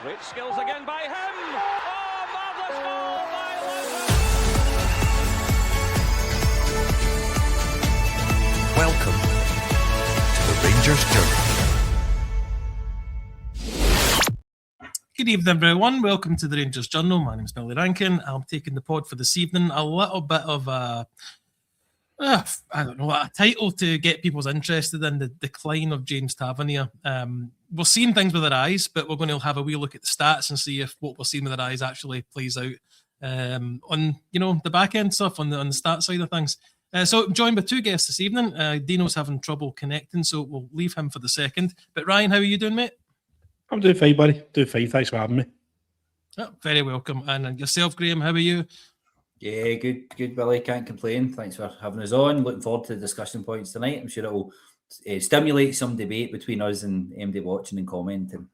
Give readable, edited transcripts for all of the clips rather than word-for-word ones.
Great skills again by him. Oh, marvellous goal by Luton. Welcome to the Rangers Journal. Good evening, everyone. Welcome to the Rangers Journal. My name is Billy Rankin. I'm taking the pod for this evening. A little bit of a title to get people's interested in the decline of James Tavernier. We're seeing things with our eyes, but we're going to have a wee look at the stats and see if what we're seeing with our eyes actually plays out on the back end stuff on the stat side of things. So I'm joined by two guests this evening. Dino's having trouble connecting, so we'll leave him for the second. But Ryan, how are you doing, mate? I'm doing fine, buddy. Doing fine. Thanks for having me. Oh, very welcome. And yourself, Graeme, how are you? Yeah, good, Billy. Can't complain. Thanks for having us on. Looking forward to the discussion points tonight. I'm sure it will stimulate some debate between us and MD watching and commenting.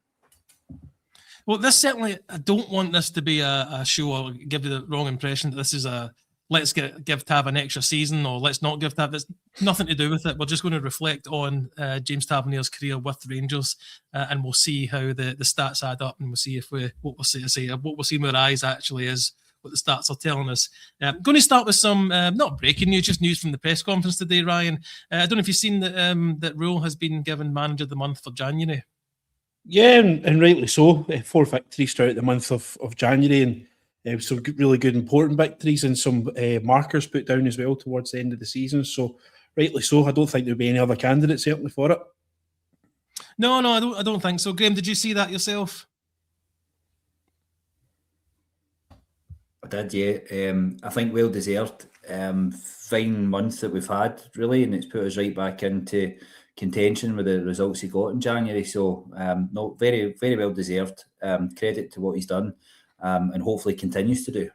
Well, this certainly, I don't want this to be a show or give you the wrong impression that this is a let's give Tav an extra season or let's not give Tav. There's nothing to do with it. We're just going to reflect on James Tavernier's career with Rangers and we'll see how the stats add up and we'll see if what we're seeing with our eyes actually is what the stats are telling us. I'm going to start with some, not breaking news, just news from the press conference today, Ryan. I don't know if you've seen that Rule has been given Manager of the Month for January. Yeah, and rightly so. 4 victories throughout the month of January and some really good important victories and some markers put down as well towards the end of the season. So rightly so. I don't think there'll be any other candidates certainly for it. No, I don't think so. Graeme, did you see that yourself? I did, yeah. I think well deserved. Fine month that we've had, really, and it's put us right back into contention with the results he got in January. So, no, very, very well deserved. Credit to what he's done, and hopefully continues to do.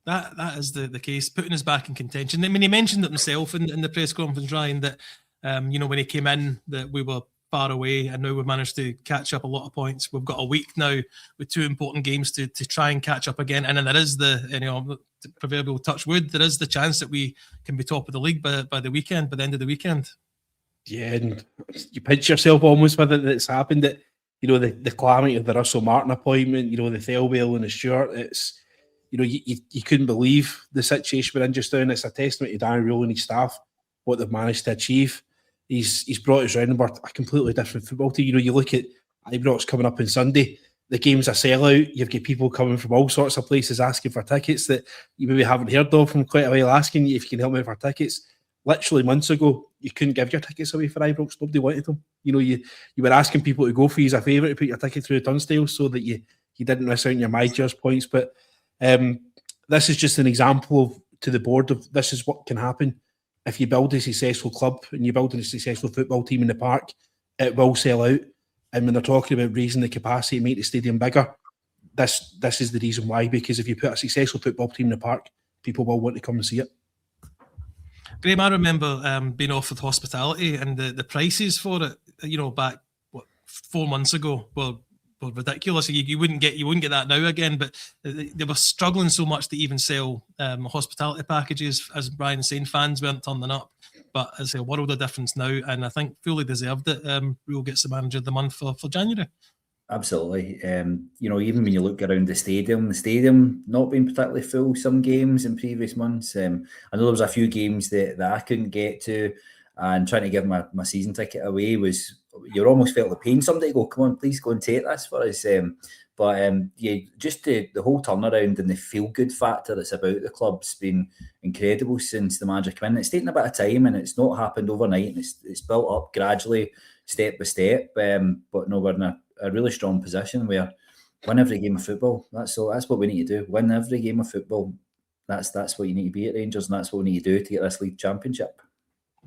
That is the case, putting us back in contention. I mean, he mentioned it himself in the press conference, Ryan, that when he came in, that we were far away, and now we've managed to catch up a lot of points. We've got a week now with 2 important games to try and catch up again, and then there is the proverbial touch wood. There is the chance that we can be top of the league by the weekend, by the end of the weekend. Yeah, and you pinch yourself almost with it that's happened. That the calamity of the Russell Martin appointment, the Thelwell and the Stewart. It's you couldn't believe the situation we're in just now. And it's a testament to Darren Rule and his staff what they've managed to achieve. He's brought us round and we're a completely different football team. You look at Ibrox coming up on Sunday, the game's a sellout. You've got people coming from all sorts of places asking for tickets that you maybe haven't heard of from quite a while, asking you if you can help me for tickets. Literally months ago, you couldn't give your tickets away for Ibrox. Nobody wanted them. You were asking people to go for you as a favourite to put your ticket through the turnstile so that you didn't miss out on your MyJers points. But this is just an example to the board of this is what can happen. If you build a successful club and you build a successful football team in the park, it will sell out. And when they're talking about raising the capacity to make the stadium bigger, this is the reason why. Because if you put a successful football team in the park, people will want to come and see it. Graeme, I remember being offered hospitality and the prices for it, back 4 months ago were ridiculous. You wouldn't get that now again, but they were struggling so much to even sell hospitality packages. As Brian's saying, fans weren't turning up, but it's a world of difference now, and I think fully deserved it. Rule gets the Manager of the Month for January. Absolutely. Even when you look around the stadium not being particularly full some games in previous months. I know there was a few games that I couldn't get to, and trying to give my season ticket away was, you almost felt the pain. Somebody go, come on, please go and take this for us. Just the whole turnaround and the feel-good factor that's about the club's been incredible since the manager came in. It's taken a bit of time and it's not happened overnight, and it's built up gradually, step by step. But no, we're in a really strong position where win every game of football. That's what we need to do. Win every game of football. That's what you need to be at Rangers, and that's what we need to do to get this league championship.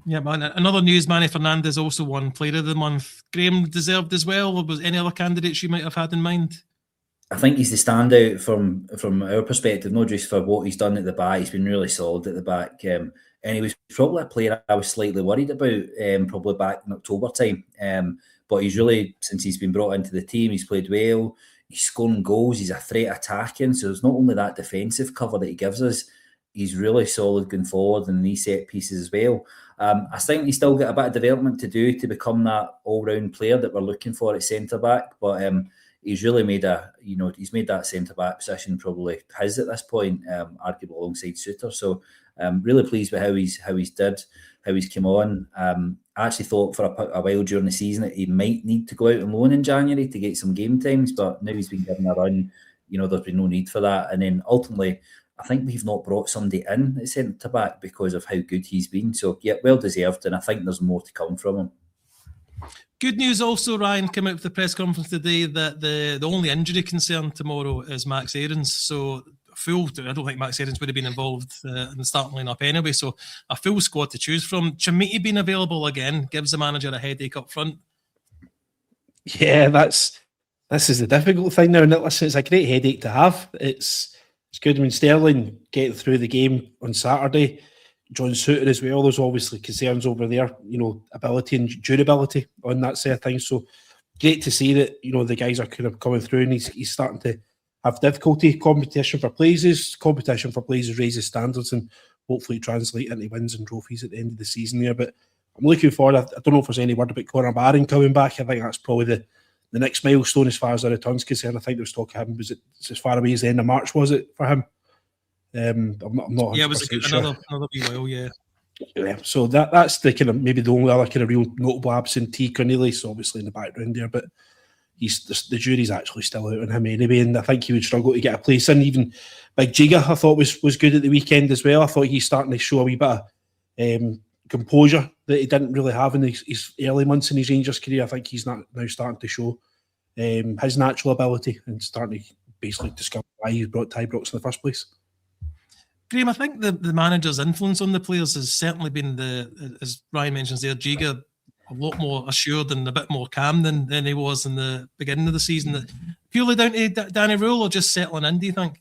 Yeah, man. Another news, Manny Fernandez also won Player of the Month. Graeme, deserved as well, or was any other candidates you might have had in mind? I think he's the standout from our perspective, not just for what he's done at the back. He's been really solid at the back. And he was probably a player I was slightly worried about, probably back in October time. But he's really, since he's been brought into the team, he's played well. He's scoring goals. He's a threat attacking. So it's not only that defensive cover that he gives us, he's really solid going forward in these set pieces as well. I think he's still got a bit of development to do to become that all-round player that we're looking for at centre-back. But he's really made he's made that centre back position probably his at this point, arguably alongside Suter. So really pleased with how he's come on. I actually thought for a while during the season that he might need to go out on loan in January to get some game times, but now he's been given a run. There's been no need for that. And then ultimately, I think we've not brought somebody in at centre back because of how good he's been. So yeah, well deserved, and I think there's more to come from him. Good news also, Ryan, came out of the press conference today that the only injury concern tomorrow is Max Aarons. So I don't think Max Aarons would have been involved in the starting lineup anyway. So a full squad to choose from. Chamiti being available again gives the manager a headache up front. Yeah, this is the difficult thing now. And listen, it's a great headache to have. It's good. I mean, Sterling getting through the game on Saturday. John Suter as well. There's obviously concerns over there, ability and durability on that side of things. So great to see that, the guys are kind of coming through, and he's starting to have difficulty. Competition for places raises standards and hopefully translate into wins and trophies at the end of the season there. But I'm looking forward. I don't know if there's any word about Conor Barron coming back. I think that's probably the next milestone as far as the return's concerned. I think there was talk of him. Was it as far away as the end of March? Was it for him? I'm not. Yeah, it was another wee while. Yeah. So that's the kind of maybe the only other kind of real notable absent. T. Cornelius obviously in the background there, but the jury's actually still out on him anyway, and I think he would struggle to get a place in. Even Big Giga, I thought was good at the weekend as well. I thought he's starting to show a wee bit of composure that he didn't really have in his early months in his Rangers career. I think he's now starting to show his natural ability and starting to basically discover why he brought Ty Brooks in the first place. Graeme, I think the manager's influence on the players has certainly been as Ryan mentions there, Giga a lot more assured and a bit more calm than he was in the beginning of the season. Purely down to Danny Rule or just settling in, do you think?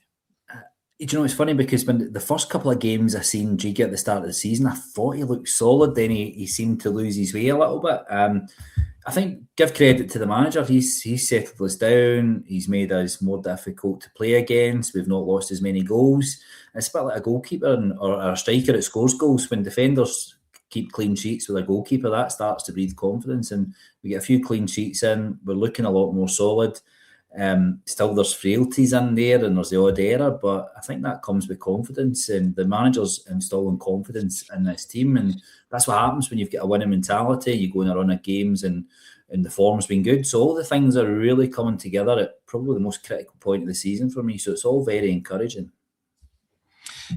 It's funny because when the first couple of games I seen Giga at the start of the season, I thought he looked solid. Then he seemed to lose his way a little bit. I think give credit to the manager. He's settled us down. He's made us more difficult to play against. We've not lost as many goals. It's a bit like a goalkeeper or a striker that scores goals. When defenders keep clean sheets with a goalkeeper, that starts to breathe confidence. And we get a few clean sheets in. We're looking a lot more solid. Still there's frailties in there and there's the odd error, but I think that comes with confidence, and the manager's installing confidence in this team, and that's what happens when you've got a winning mentality. You go on a run of games and the form's been good, so all the things are really coming together at probably the most critical point of the season for me, so it's all very encouraging.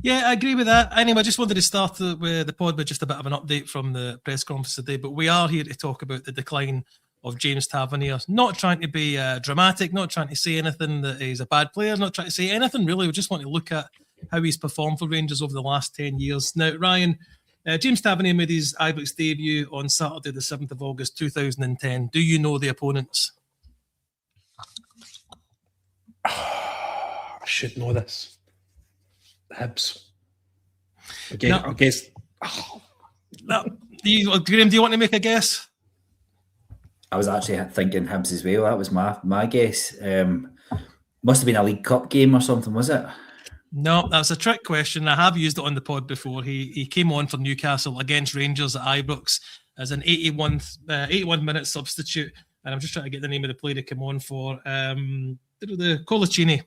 Yeah, I agree with that. Anyway, I just wanted to start with the pod with just a bit of an update from the press conference today, but we are here to talk about the decline of James Tavernier. Not trying to be dramatic, not trying to say anything that he's a bad player, not trying to say anything really. We just want to look at how he's performed for Rangers over the last 10 years. Now, Ryan, James Tavernier made his Ibrox debut on Saturday the 7th of August 2010. Do you know the opponents? I should know this. Hibs. Again, I guess. No. Graeme, do you want to make a guess? I was actually thinking Hibs as well. That was my guess. Must have been a League Cup game or something, was it? No, that's a trick question. I have used it on the pod before. He came on for Newcastle against Rangers at Ibrox as an 81-minute substitute. And I'm just trying to get the name of the player to come on for the Colaccini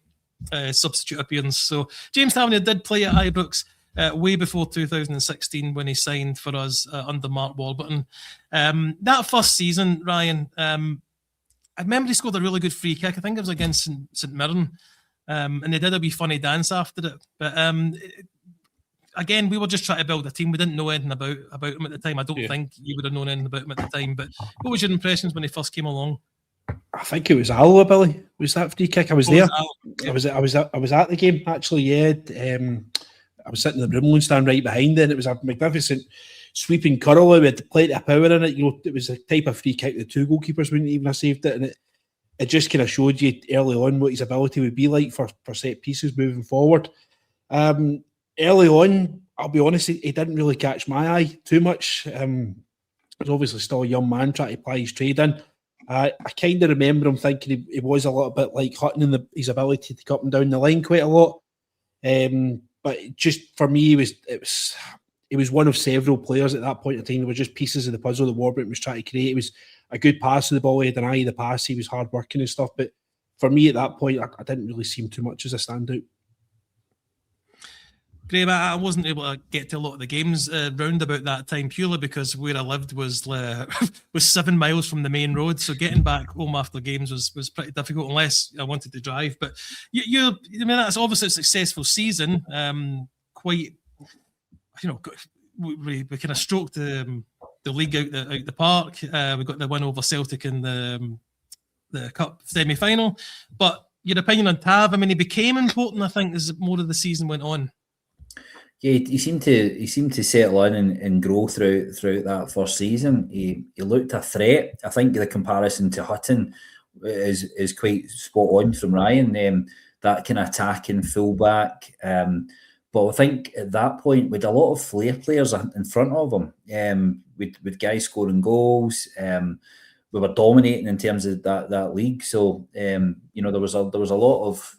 substitute appearance. So James Tavernier did play at Ibrox way before 2016 when he signed for us under Mark Warburton. That first season, Ryan, I remember he scored a really good free kick. I think it was against St Mirren, and they did a wee funny dance after it. But again, we were just trying to build a team. We didn't know anything about him at the time. I don't think you would have known anything about him at the time. But what was your impressions when he first came along? I think it was Alloa, Billy. Was that free kick? I was there. I was at the game actually. Yeah. I was sitting in the Brimley stand right behind it, and it was a magnificent sweeping curl. We had plenty of power in it. It was a type of free kick the two goalkeepers wouldn't even have saved it, and it just kind of showed you early on what his ability would be like for set pieces moving forward. Early on, I'll be honest, he didn't really catch my eye too much. He was obviously still a young man trying to apply his trade in. I kind of remember him thinking he was a little bit like Hutton in his ability to cut him down the line quite a lot. But just for me, he was one of several players at that point in time. There were just pieces of the puzzle that Warburton was trying to create. It was a good pass to the ball. He had an eye of the pass. He was hard working and stuff. But for me at that point, I didn't really seem too much as a standout. Graeme, I wasn't able to get to a lot of the games round about that time purely because where I lived was was 7 miles from the main road. So getting back home after games was pretty difficult unless I wanted to drive. But I mean, that's obviously a successful season. Quite, we kind of stroked the league out the park. We got the win over Celtic in the cup semi-final. But your opinion on Tav? I mean, he became important, I think, as more of the season went on. Yeah, he seemed to settle in and grow throughout that first season. He looked a threat. I think the comparison to Hutton is quite spot on from Ryan. That kind of attacking fullback. But I think at that point, with a lot of flair players in front of him, with guys scoring goals, we were dominating in terms of that league. So there was a lot of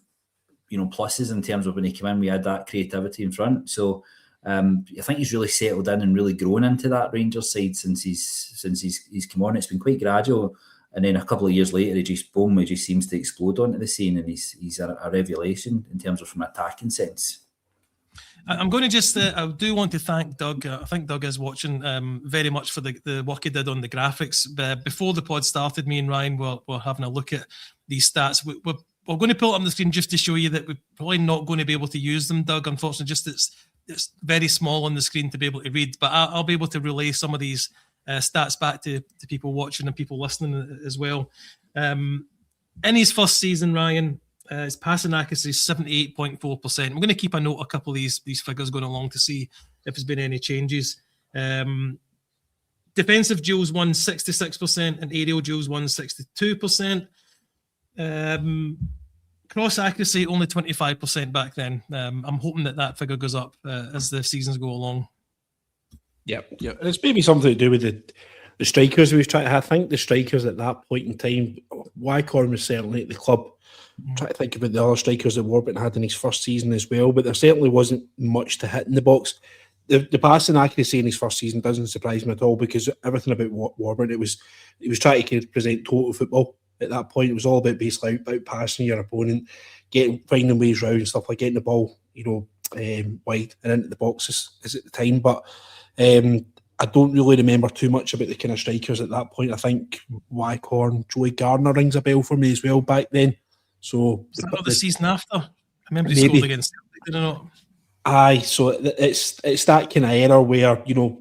pluses in terms of when he came in, we had that creativity in front. So I think he's really settled in and really grown into that Rangers side since he's come on. It's been quite gradual, and then a couple of years later, he just seems to explode onto the scene, and he's a revelation in terms of from an attacking sense. I'm going to just, I do want to thank Doug. I think Doug is watching very much for the work he did on the graphics. Before the pod started, me and Ryan were having a look at these stats. We're going to pull it up on the screen just to show you that we're probably not going to be able to use them, Doug. Unfortunately, just it's very small on the screen to be able to read. But I'll be able to relay some of these stats back to people watching and people listening as well. In his first season, Ryan, his passing accuracy is 78.4%. We're going to keep a note of a couple of these figures going along to see if there's been any changes. Defensive duels won 66% and aerial duels won 62%. Cross accuracy only 25% back then. I'm hoping that figure goes up as the seasons go along. Yeah. It's maybe something to do with the strikers we was trying to have. I think the strikers at that point in time, Wycorn was certainly at the club. I'm trying to think about the other strikers that Warburton had in his first season as well, but there certainly wasn't much to hit in the box. The passing accuracy in his first season doesn't surprise me at all, because everything about Warburton, he was trying to present total football. At that point, it was all about basically out passing your opponent, finding ways round, stuff like getting the ball, wide and into the boxes as at the time. But I don't really remember too much about the kind of strikers at that point. I think Wycorn, Joey Gardner rings a bell for me as well back then. So was that not the season after? I remember he scored against Celtic, did he not? Aye, so it's that kind of error where you're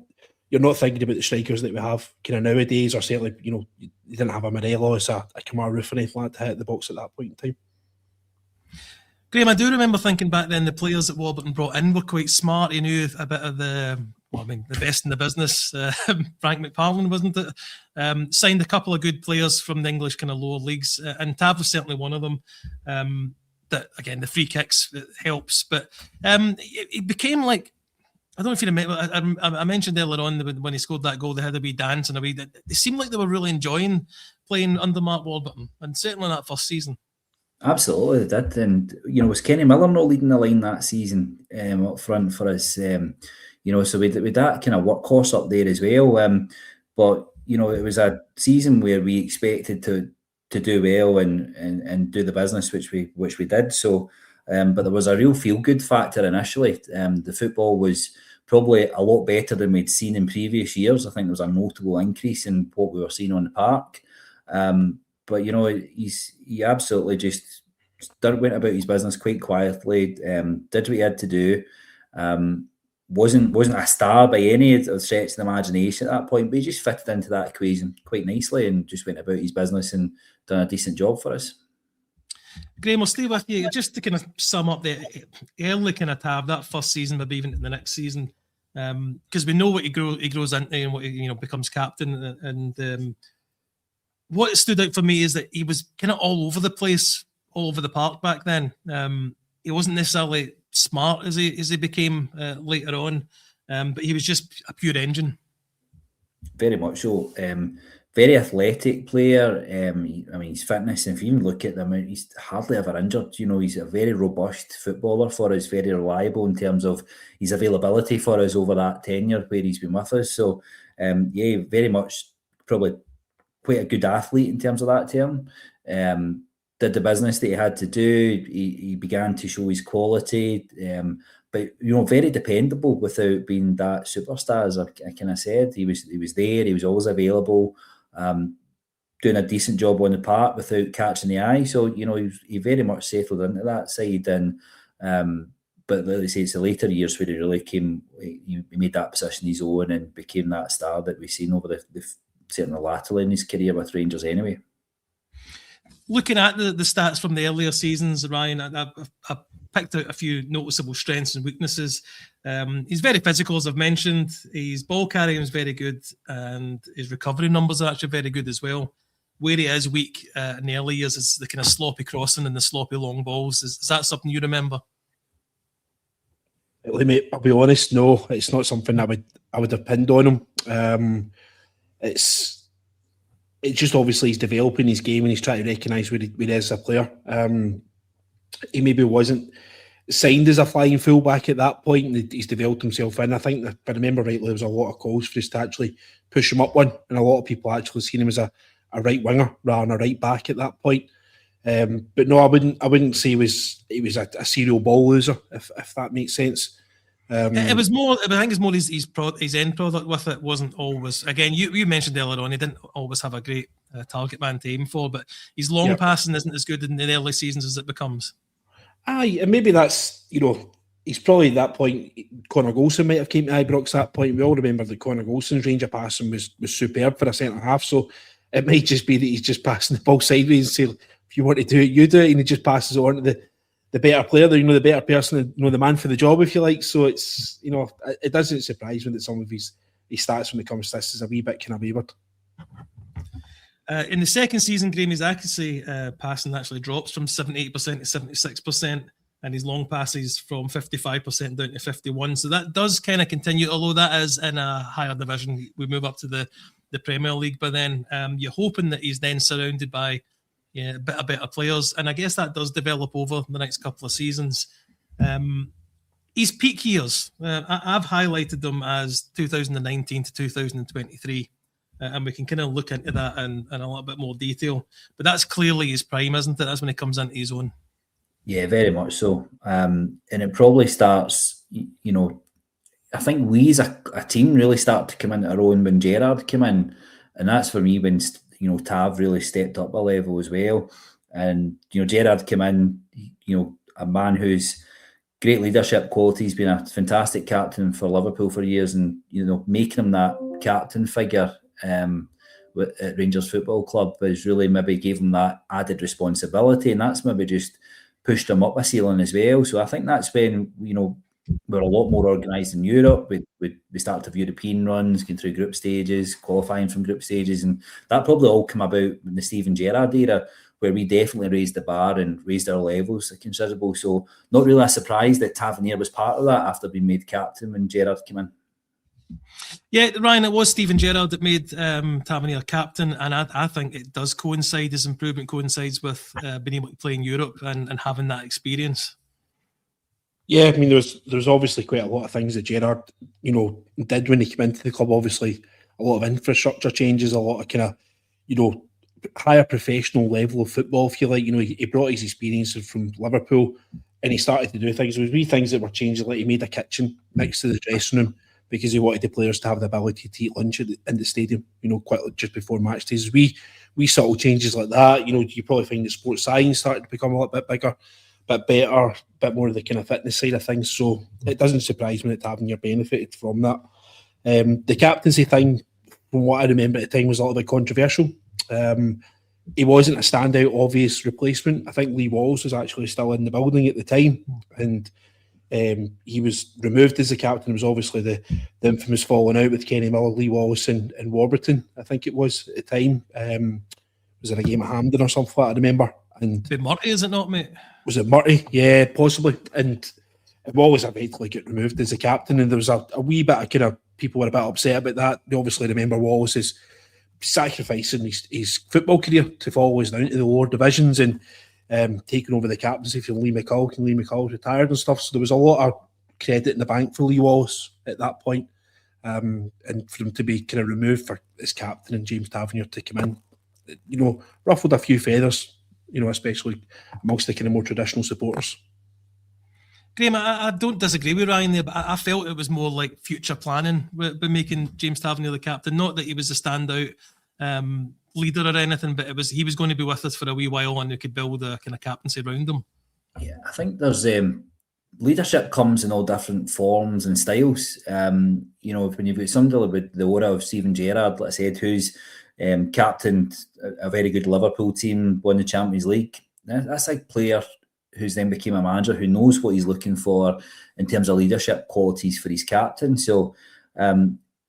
not thinking about the strikers that we have kind of nowadays, or certainly you didn't have a Morelos, a Kamar Roof or anything like that to hit the box at that point in time. Graeme, I do remember thinking back then the players that Warburton brought in were quite smart. He knew a bit of the best in the business. Frank McParlin, wasn't it? Signed a couple of good players from the English kind of lower leagues, and Tav was certainly one of them. That again, the free kicks helps, but it became like, I don't know if you remember, I mentioned earlier on when he scored that goal, they had a wee dance and a wee. It seemed like they were really enjoying playing under Mark Warburton, and certainly in that first season. Absolutely, they did. And was Kenny Miller not leading the line that season up front for us? So with that kind of workhorse up there as well. But it was a season where we expected to do well and do the business, which we did. So, but there was a real feel good factor initially. The football was probably a lot better than we'd seen in previous years. I think there was a notable increase in what we were seeing on the park. But he absolutely just went about his business quite quietly. Did what he had to do. Wasn't a star by any stretch of the imagination at that point, but he just fitted into that equation quite nicely and just went about his business and done a decent job for us. Graeme, we'll stay with you just to kind of sum up the early kind of Tav, that first season, maybe even the next season, because we know what he grows into and what he becomes captain. And what stood out for me is that he was kind of all over the place, all over the park back then. He wasn't necessarily smart as he became later on, but he was just a pure engine. Very much so. Very athletic player. His fitness, and if you even look at them, he's hardly ever injured. He's a very robust footballer for us, very reliable in terms of his availability for us over that tenure where he's been with us. So, very much probably quite a good athlete in terms of that term. did the business that he had to do. He began to show his quality, but very dependable without being that superstar. As I kind of said, he was there. He was always available, doing a decent job on the park without catching the eye. So he very much settled into that side. And but like I say, it's the later years where he really came. He made that position his own and became that star that we've seen over certainly latterly in his career with Rangers. Anyway. Looking at the stats from the earlier seasons, Ryan, I picked out a few noticeable strengths and weaknesses. He's very physical, as I've mentioned. His ball carrying is very good, and his recovery numbers are actually very good as well. Where he is weak in the early years is the kind of sloppy crossing and the sloppy long balls. Is that something you remember? Mate, I'll be honest, no, it's not something I would have pinned on him. It's just obviously he's developing his game and he's trying to recognise where he is as a player. He maybe wasn't signed as a flying fullback at that point, and he's developed himself in. I think, if I remember rightly, there was a lot of calls for us to actually push him up one, and a lot of people actually seen him as a right winger rather than a right back at that point. But no, I wouldn't say he was a serial ball loser, if that makes sense. It was more. I think it's more his end product with it wasn't always. Again, you mentioned earlier on he didn't always have a great target man to aim for, but his long passing isn't as good in the early seasons as it becomes. Aye, and maybe that's he's probably at that point. Connor Golson might have came to Ibrox at that point. We all remember that Connor Golson's range of passing was superb for a centre half. So it might just be that he's just passing the ball sideways and say, if you want to do it, you do it, and he just passes it on to the better player, the better person, the man for the job, if you like. So it's it doesn't surprise me that some of his stats when it comes to this is a wee bit kind of wavered. In the second season, Graeme, his accuracy passing actually drops from 78% to 76%, and his long passes from 55% down to 51%. So that does kind of continue, although that is in a higher division. We move up to the Premier League, but then you're hoping that he's then surrounded by a bit of better players, and I guess that does develop over the next couple of seasons. His peak years, I've highlighted them as 2019 to 2023. And we can kind of look into that in a little bit more detail. But that's clearly his prime, isn't it? That's when he comes into his own. Yeah, very much so. And it probably starts, I think we as a team really start to come into our own when Gerrard came in. And that's for me when, Tav really stepped up a level as well. And, Gerrard came in, a man who's great leadership qualities, been a fantastic captain for Liverpool for years, and, making him that captain figure at Rangers Football Club was really maybe gave him that added responsibility, and that's maybe just pushed him up a ceiling as well. So I think that's when we're a lot more organised in Europe. We start to have European runs, going through group stages, qualifying from group stages, and that probably all came about in the Steven Gerrard era, where we definitely raised the bar and raised our levels considerable. So not really a surprise that Tavernier was part of that after being made captain when Gerrard came in. Yeah, Ryan, it was Steven Gerrard that made Tavernier captain, and I think it does coincide, his improvement coincides with being able to play in Europe and having that experience. Yeah, I mean, there's obviously quite a lot of things that Gerrard, did when he came into the club. Obviously, a lot of infrastructure changes, a lot of kind of, higher professional level of football, if you like. He brought his experiences from Liverpool and he started to do things. There was wee things that were changing, like he made a kitchen next to the dressing room because he wanted the players to have the ability to eat lunch in the stadium, quite just before match days. We subtle changes like that. You probably find that sports science started to become a little bit bigger, bit better, a bit more of the kind of fitness side of things. So it doesn't surprise me that Tavernier benefited from that. The captaincy thing, from what I remember at the time, was a little bit controversial. He wasn't a standout obvious replacement. I think Lee Wallace was actually still in the building at the time, and he was removed as the captain. It was obviously the infamous falling out with Kenny Miller, Lee Wallace and Warburton, I think it was at the time. Was it a game at Hampden or something like that, I remember? And it's been Murty, is it not, mate? Was it Murty? Yeah, possibly. And Wallace eventually got removed as the captain, and there was a wee bit of kind of people were a bit upset about that. They obviously remember Wallace's sacrificing his football career to follow us down to the lower divisions and taking over the captaincy from Lee McCall, and Lee McCall retired and stuff. So there was a lot of credit in the bank for Lee Wallace at that point. And for him to be kind of removed as captain and James Tavernier to come in, ruffled a few feathers, especially amongst the kind of more traditional supporters. Graeme, I don't disagree with Ryan there, but I felt it was more like future planning by making James Tavernier the captain. Not that he was a standout leader or anything, but he was going to be with us for a wee while, and we could build a kind of captaincy around him. Yeah, I think there's leadership comes in all different forms and styles. When you've got somebody with the aura of Steven Gerrard, like I said, who's captained a very good Liverpool team, won the Champions League, that's a player who's then became a manager who knows what he's looking for in terms of leadership qualities for his captain. So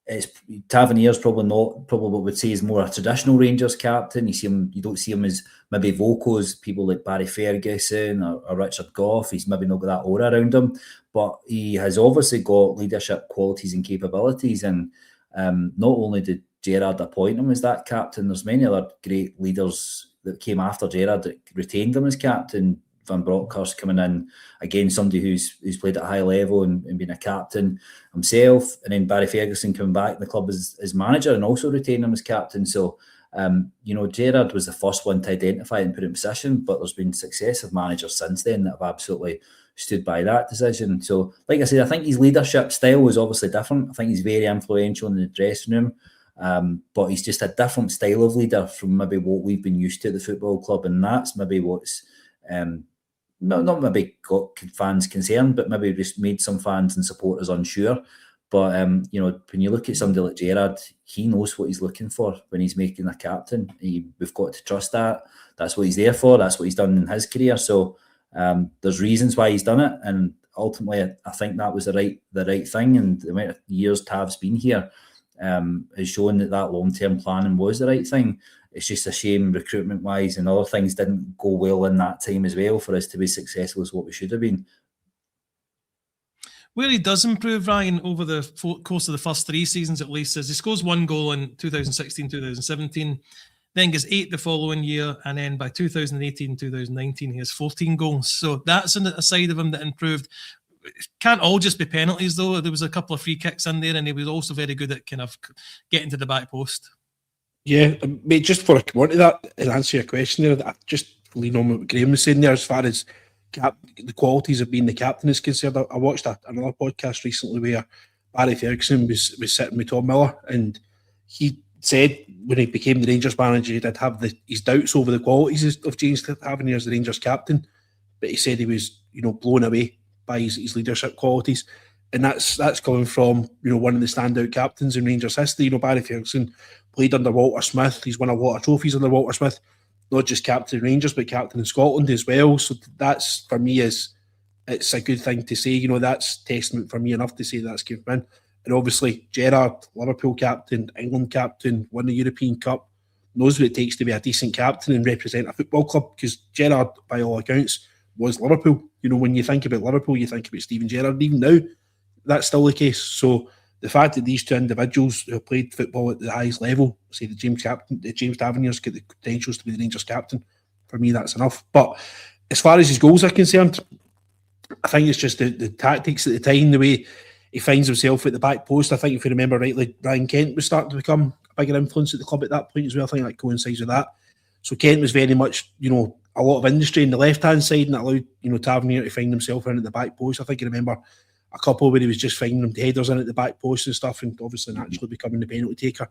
it's Tavernier's probably what would say is more a traditional Rangers captain. You don't see him as maybe vocal as people like Barry Ferguson or Richard Gough. He's maybe not got that aura around him, but he has obviously got leadership qualities and capabilities. And not only did Gerrard appoint him as that captain, there's many other great leaders that came after Gerrard that retained him as captain. Van Bronckhorst coming in, again, somebody who's played at a high level and been a captain himself, and then Barry Ferguson coming back in the club as manager and also retained him as captain. So, Gerrard was the first one to identify and put in position, but there's been successive managers since then that have absolutely stood by that decision. So, like I said, I think his leadership style is obviously different. I think he's very influential in the dressing room, but he's just a different style of leader from maybe what we've been used to at the football club, and that's maybe what's not maybe got fans concerned, but maybe just made some fans and supporters unsure. But when you look at somebody like Gerrard, he knows what he's looking for when he's making a captain. We've got to trust that. That's what he's there for. That's what he's done in his career. So there's reasons why he's done it, and ultimately, I think that was the right thing. And the amount of years Tav's been here has shown that long-term planning was the right thing. It's just a shame recruitment-wise and other things didn't go well in that time as well for us to be successful as what we should have been. Where he does improve, Ryan, over the course of the first 3 seasons at least, is he scores 1 goal in 2016-2017, then gets 8 the following year, and then by 2018-2019 he has 14 goals. So that's a side of him that improved. It can't all just be penalties, though. There was a couple of free kicks in there, and he was also very good at kind of getting to the back post. Yeah, mate, just before I come on to that and answer your question there, I just lean on what Graeme was saying there as far as the qualities of being the captain is concerned. I watched another podcast recently where Barry Ferguson was sitting with Tom Miller, and he said when he became the Rangers manager, he did have his doubts over the qualities of James Tavernier as the Rangers captain, but he said he was, blown away by his leadership qualities. And that's coming from, one of the standout captains in Rangers history. Barry Ferguson played under Walter Smith. He's won a lot of trophies under Walter Smith, not just captain Rangers, but captain in Scotland as well. So that's, for me, it's a good thing to say. That's testament for me enough to say that's given in. And obviously, Gerrard, Liverpool captain, England captain, won the European Cup, knows what it takes to be a decent captain and represent a football club, because Gerrard, by all accounts, was Liverpool. When you think about Liverpool, you think about Steven Gerrard. Even now, that's still the case. So the fact that these two individuals who have played football at the highest level, say the James Tavernier's got the credentials to be the Rangers captain, for me that's enough. But as far as his goals are concerned, I think it's just the tactics at the time, the way he finds himself at the back post. I think if you remember rightly, Ryan Kent was starting to become a bigger influence at the club at that point as well. I think that coincides with that. So Kent was very much, a lot of industry in the left-hand side, and that allowed, Tavernier to find himself in at the back post. I think you remember a couple where he was just finding them headers in at the back post and stuff, and obviously naturally becoming the penalty taker,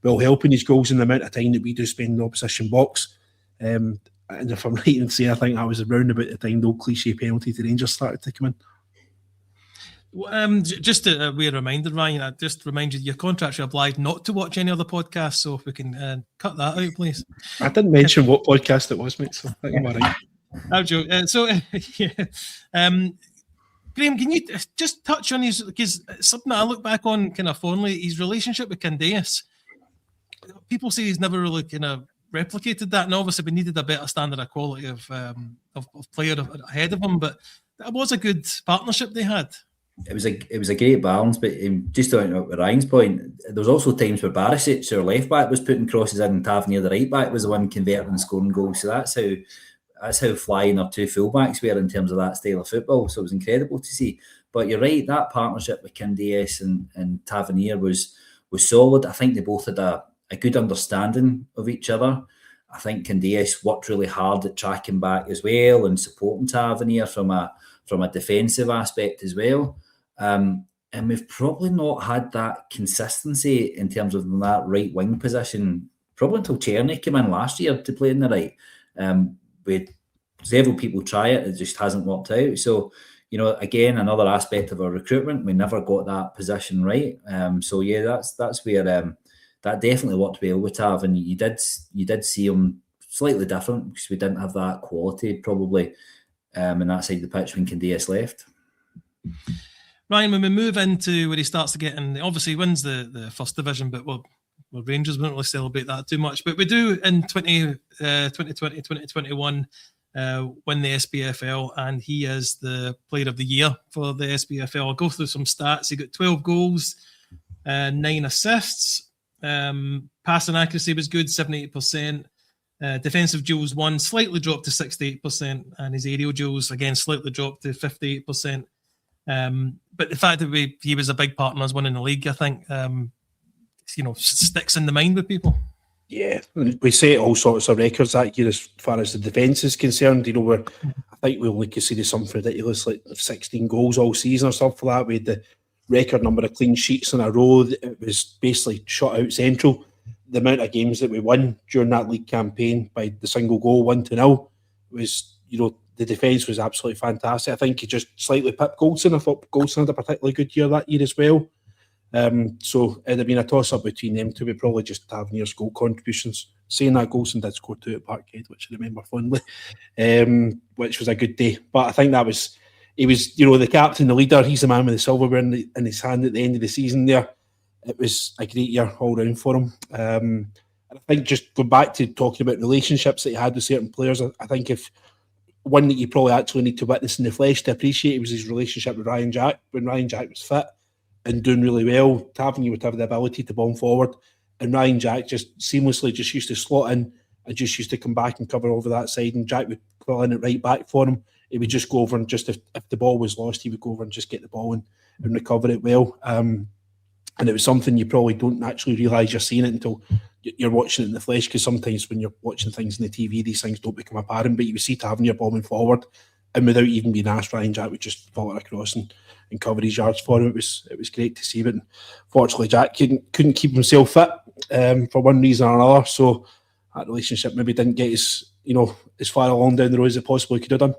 while helping his goals in the amount of time that we do spend in the opposition box. And if I'm right in saying, I think that was around about the time the old cliche penalty to Rangers started to come in. Just a wee reminder, Ryan, I just remind you, your contracts are obliged not to watch any other podcasts, so if we can cut that out, please. I didn't mention what podcast it was, mate, so I think I'm all right. I'm joking. Graeme, can you just touch on his, because something that I look back on kind of fondly, his relationship with Candace. People say he's never really kind of replicated that, and obviously we needed a better standard of quality of player ahead of him, but that was a good partnership they had. It was a great balance, but just to with Ryan's point, there was also times where Barisic, our left back, was putting crosses in, and Tavernier, the right back, was the one converting and scoring goals. So that's how flying our two fullbacks were in terms of that style of football. So it was incredible to see. But you're right, that partnership with Candace and Tavernier was solid. I think they both had a good understanding of each other. I think Candias worked really hard at tracking back as well and supporting Tavernier from a defensive aspect as well. And we've probably not had that consistency in terms of that right wing position, probably until Czerny came in last year to play in the right. With several people try it just hasn't worked out. So, again, another aspect of our recruitment, we never got that position right. So yeah, that's where that definitely worked well with Tav, and you did see him slightly different because we didn't have that quality probably in that side of the pitch when Candias left. Ryan, when we move into where he starts to get in, obviously he wins the first division, but well, Rangers won't really celebrate that too much. But we do in 2020, 2021 win the SPFL, and he is the player of the year for the SPFL. I'll go through some stats. He got 12 goals, 9 assists. Passing accuracy was good, 78%. Defensive duels won, slightly dropped to 68%, and his aerial duels, again, slightly dropped to 58%. But the fact that he was a big part in us winning the league, I think, sticks in the mind with people. Yeah, we set all sorts of records that year as far as the defence is concerned. I think we only conceded something ridiculous like 16 goals all season or something like that. We had the record number of clean sheets in a row. It was basically shut out central. The amount of games that we won during that league campaign by the single goal, 1-0, was, the defence was absolutely fantastic. I think he just slightly pipped Goldson. I thought Goldson had a particularly good year that year as well. So it'd have been a toss-up between them two. We probably just Tavernier's goal contributions. Saying that, Goldson did score 2 at Parkhead, which I remember fondly, which was a good day. But I think he was the captain, the leader. He's the man with the silverware in his hand at the end of the season there. It was a great year all round for him. And I think just going back to talking about relationships that he had with certain players, I think if one that you probably actually need to witness in the flesh to appreciate it was his relationship with Ryan Jack. When Ryan Jack was fit and doing really well, Tavernier would have the ability to bomb forward, and Ryan Jack just seamlessly just used to slot in and just used to come back and cover over that side, and Jack would fill in it right back for him. He would just go over and just if the ball was lost, he would go over and just get the ball and recover it well. And it was something you probably don't actually realise you're seeing it until you're watching it in the flesh, because sometimes when you're watching things on the TV, these things don't become apparent. But you would see Tavernier bombing forward, and without even being asked, Ryan Jack would just follow it across and cover his yards for him. It was great to see, but fortunately Jack couldn't keep himself fit for one reason or another. So that relationship maybe didn't get as far along down the road as it possibly could have done.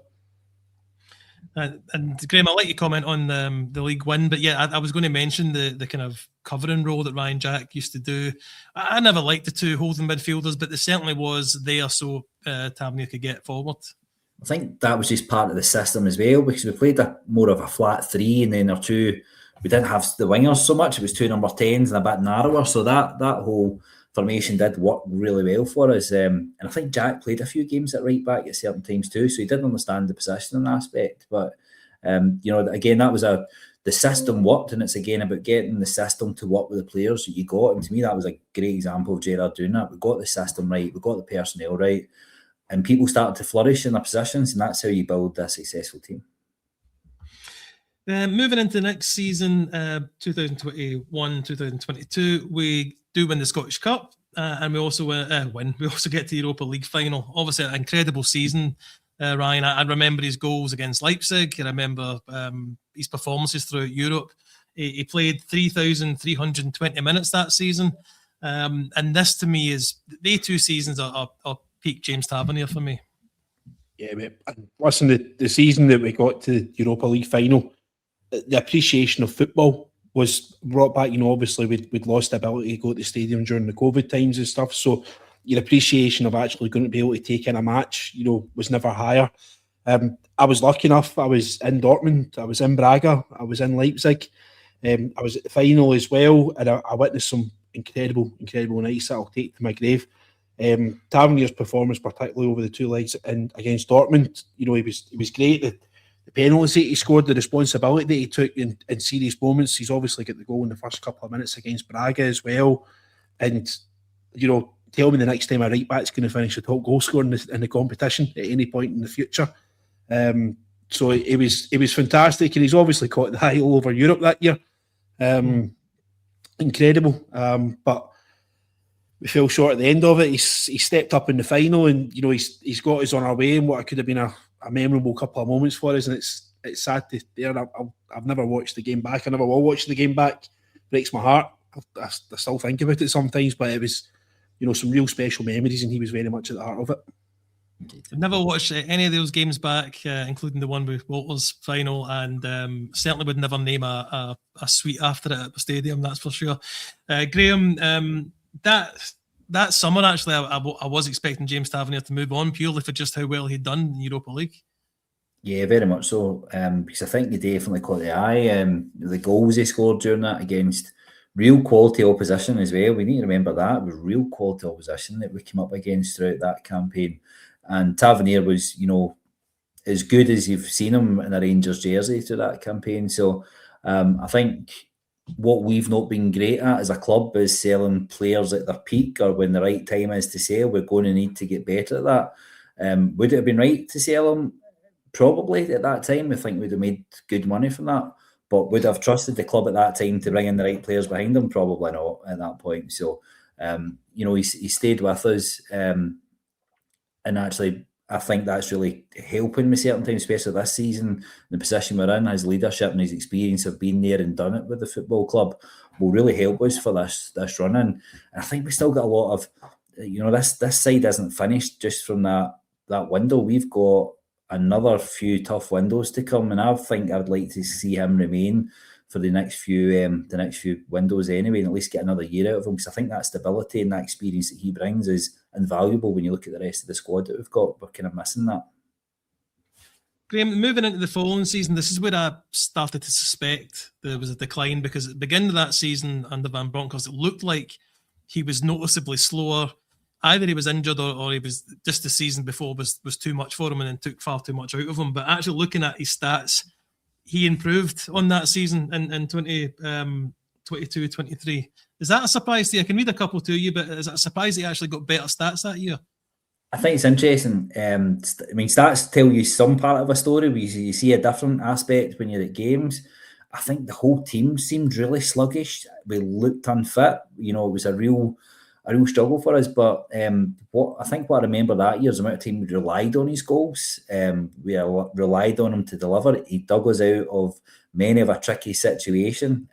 And Graeme, I'll let you comment on the league win, but yeah, I was going to mention the kind of covering role that Ryan Jack used to do. I never liked the two holding midfielders, but there certainly was there so Tavernier could get forward. I think that was just part of the system as well, because we played more of a flat 3, and then our two, we didn't have the wingers so much. It was 2 number 10s and a bit narrower, so that whole formation did work really well for us. And I think Jack played a few games at right back at certain times too, so he did understand the positioning aspect. But again, that was the system worked, and it's again about getting the system to work with the players that you got. And to me, that was a great example of Gerrard doing that. We got the system right, we got the personnel right, and people started to flourish in their positions, and that's how you build a successful team. Moving into next season, 2021-2022, we do win the Scottish Cup, and we also win. We also get to the Europa League final. Obviously, an incredible season, Ryan. I remember his goals against Leipzig. I remember his performances throughout Europe. He played 3,320 minutes that season, and this to me is the 2 seasons are peak James Tavernier for me. Yeah, mate. Listen, the season that we got to the Europa League final, the appreciation of football was brought back. Obviously we'd lost the ability to go to the stadium during the COVID times and stuff, so your appreciation of actually going to be able to take in a match, was never higher. I was lucky enough. I was in Dortmund, I was in Braga, I was in Leipzig. I was at the final as well, and I witnessed some incredible nights that I'll take to my grave. Tavernier's performance, particularly over the 2 legs and against Dortmund, he was great. The penalties that he scored, the responsibility that he took in serious moments. He's obviously got the goal in the first couple of minutes against Braga as well. And, tell me the next time a right back's going to finish the top goal scorer in the competition at any point in the future. So it was fantastic, and he's obviously caught the eye all over Europe that year. Incredible. But we fell short at the end of it. He stepped up in the final, and he's got us on our way in what could have been a memorable couple of moments for us. And it's sad to hear. I've never watched the game back. I never will watch the game back. Breaks my heart. I still think about it sometimes, but it was some real special memories, and he was very much at the heart of it. I've never watched any of those games back, including the one with Walter's final, and certainly would never name a suite after it at the stadium, that's for sure. Graeme, that summer, actually, I was expecting James Tavernier to move on purely for just how well he'd done in Europa League. Yeah, very much so, because I think he definitely caught the eye. The goals he scored during that against real quality opposition as well. We need to remember that. It was real quality opposition that we came up against throughout that campaign. And Tavernier was, as good as you've seen him in a Rangers jersey through that campaign. So I think what we've not been great at as a club is selling players at their peak or when the right time is to sell. We're going to need to get better at that. Would it have been right to sell him? Probably at that time. I think we'd have made good money from that. But would have trusted the club at that time to bring in the right players behind him? Probably not at that point. So, he stayed with us. And actually, I think that's really helping me certain times, especially this season. The position we're in, his leadership and his experience of being there and done it with the football club will really help us for this run in. And I think we still got a lot of, this side isn't finished just from that window. We've got another few tough windows to come, and I think I'd like to see him remain for the next few windows anyway, and at least get another year out of him, because I think that stability and that experience that he brings is invaluable when you look at the rest of the squad that we've got. We're kind of missing that. Graeme, moving into the following season, this is where I started to suspect there was a decline, because at the beginning of that season under Van Bronckhorst, it looked like he was noticeably slower. Either he was injured or he was just the season before was too much for him and then took far too much out of him. But actually looking at his stats, he improved on that season in 22-23. Is that a surprise to you? I can read a couple to you, but is it a surprise that he actually got better stats that year? I think it's interesting. Stats tell you some part of a story where you see a different aspect when you're at games. I think the whole team seemed really sluggish. We looked unfit. It was a real struggle for us. But what I remember that year is the amount of time we relied on his goals. We relied on him to deliver. He dug us out of many of a tricky situation.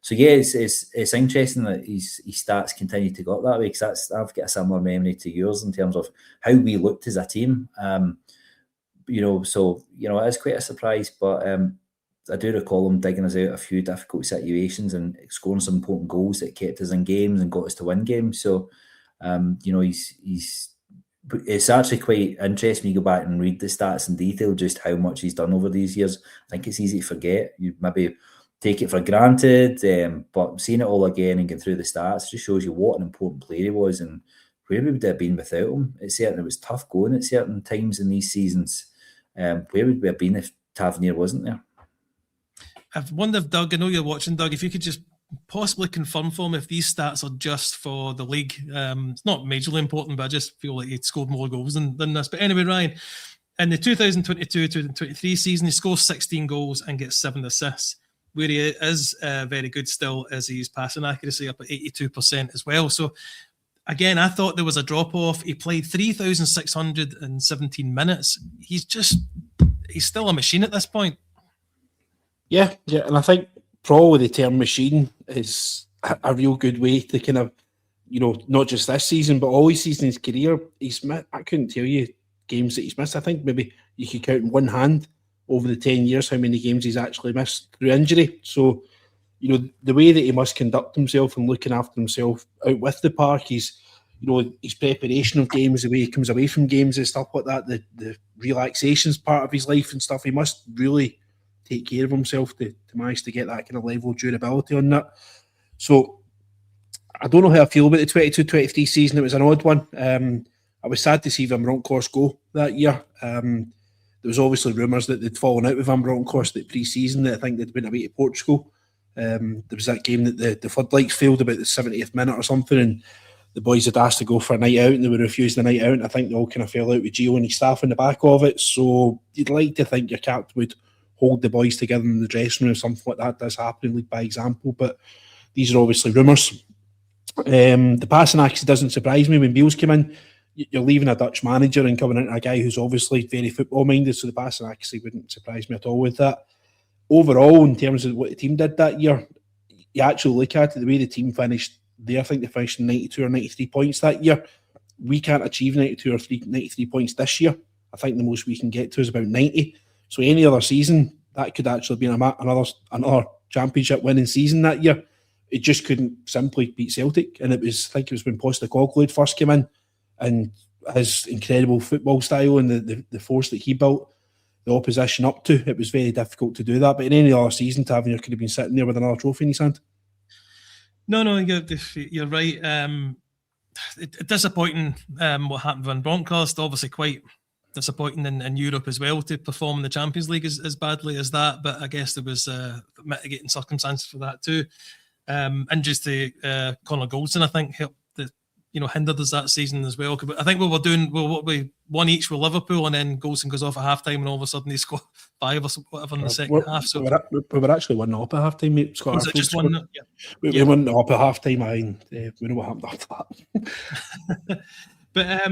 So yeah, it's interesting that his stats continue to go up that way, because I've got a similar memory to yours in terms of how we looked as a team. So it is quite a surprise, but I do recall him digging us out a few difficult situations and scoring some important goals that kept us in games and got us to win games. So, it's actually quite interesting when you go back and read the stats in detail, just how much he's done over these years. I think it's easy to forget. You maybe take it for granted, but seeing it all again and getting through the stats just shows you what an important player he was and where we would have been without him. It was tough going at certain times in these seasons. Where would we have been if Tavernier wasn't there? I've wondered, Doug, I know you're watching, Doug, if you could just possibly confirm for me if these stats are just for the league. It's not majorly important, but I just feel like he'd scored more goals than this. But anyway, Ryan, in the 2022-2023 season, he scores 16 goals and gets 7 assists. Where he is very good still is his passing accuracy up at 82% as well. So again, I thought there was a drop-off. He played 3,617 minutes. He's still a machine at this point. Yeah, and I think probably the term machine is a real good way to kind of, not just this season, but all his season in his career. I couldn't tell you games that he's missed. I think maybe you could count in one hand over the 10 years how many games he's actually missed through injury. So, the way that he must conduct himself and looking after himself out with the park, his preparation of games, the way he comes away from games and stuff like that, the relaxation's part of his life and stuff, he must really take care of himself to manage to get that kind of level of durability on that. So I don't know how I feel about the 22-23 season. It was an odd one. I was sad to see Van Bronckhorst go that year. There was obviously rumours that they'd fallen out with Van Bronckhorst at pre-season, that I think they'd went away to Portugal. There was that game that the floodlights failed about the 70th minute or something, and the boys had asked to go for a night out and they were refused the night out, and I think they all kind of fell out with Gio and his staff in the back of it. So you'd like to think your captain would hold the boys together in the dressing room if something like that does happen, lead by example, but these are obviously rumours. The passing accuracy doesn't surprise me. When Beale's came in, you're leaving a Dutch manager and coming into a guy who's obviously very football minded, so the passing accuracy wouldn't surprise me at all with that. Overall, in terms of what the team did that year, you actually look at it, the way the team finished there, I think they finished 92 or 93 points that year. We can't achieve 92 or 93 points this year. I think the most we can get to is about 90. So any other season, that could actually be another championship winning season that year. It just couldn't simply beat Celtic. And I think it was when Postecoglou first came in and his incredible football style and the force that he built the opposition up to, it was very difficult to do that. But in any other season, Tavernier could have been sitting there with another trophy in his hand. No, you're right. Disappointing what happened with Bronckhorst. Obviously quite disappointing in Europe as well to perform in the Champions League as badly as that. But I guess there was mitigating circumstances for that too. Injuries to Connor Goldson, I think, helped hindered us that season as well. I think we won each with Liverpool, and then Goldson goes off at half time, and all of a sudden he scored 5 or whatever in the second half. So we were actually 1-0 up at half time, mate. Was it just 1-0? Yeah. We went up at half time, and we know what happened after that. But